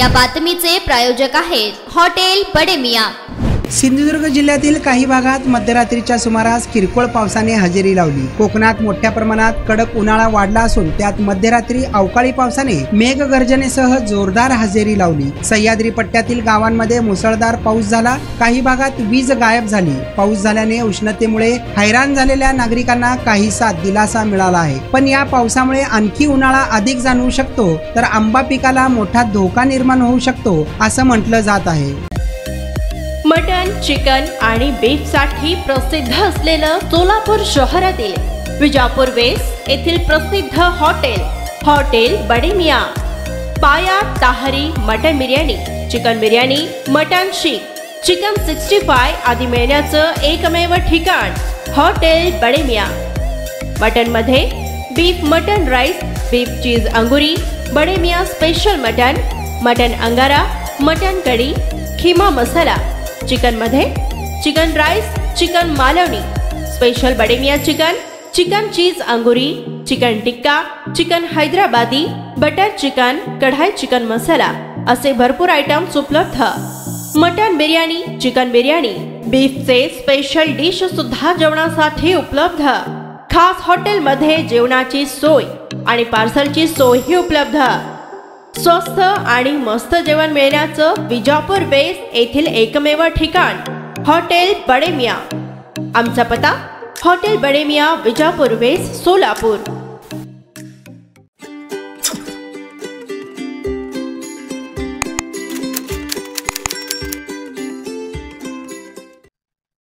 या बातमीचे प्रायोजक आहेत हॉटेल बडे मियां। सिंधुदुर्ग जिल्ह्यातील काही भागात मध्यरात्रीच्या सुमारास किरकोळ पावसाने हजेरी लावली। कोकणात मोठ्या प्रमाणात कडक उन्हाळा वाढला असून त्यात मध्यरात्री अवकाळी पावसाने मेघगर्जनेसह जोरदार हजेरी लावली। सह्याद्री पट्ट्यातील गावांमध्ये मुसळधार पाऊस झाला। काही भागात वीज गायब झाली। पाऊस झाल्याने उष्णतेमुळे हैराण झालेल्या नागरिकांना काहीसा दिलासा मिळाला आहे, पण या पावसामुळे आणखी उन्हाळा अधिक जाणवू शकतो, तर आंबा पिकाला मोठा धोका निर्माण होऊ शकतो असं म्हटलं जात आहे। मटन, चिकन आणि बीफ साठी प्रसिद्ध असलेलं सोलापूर शहरातील विजापूर वेस्ट येथील प्रसिद्ध हॉटेल बडे मियां। पाया ताहरी mutton biryani, chicken biryani, mutton seekh, chicken 65 आदी मिळण्याचं एकमेव ठिकाण हॉटेल बडे मियां। मटन मध्ये beef mutton rice, beef cheese अंगुरी, बडे मियां स्पेशल मटन अंगारा, मटन कढी, खीमा मसाला। चिकन मध्ये chicken rice, chicken Malvani, special Bade Miyan chicken, chicken cheese अंगुरी, chicken tikka, chicken Hyderabadi, butter chicken, kadai chicken masala असे भरपूर आयटम्स उपलब्ध। मटन बिर्याणी, चिकन बिर्याणी, बीफचे स्पेशल डिश सुद्धा जेवणासाठी उपलब्ध। खास हॉटेल मध्ये जेवणाची सोय आणि पार्सलची सोयही उपलब्ध। स्वस्त आणि मस्त जेवण मिळण्याचं विजापूर वेस्ट येथील एकमेव ठिकाण हॉटेल बडे मियां। आमचा पत्ता हॉटेल बडे मियां, विजापूर वेस्ट, सोलापूर।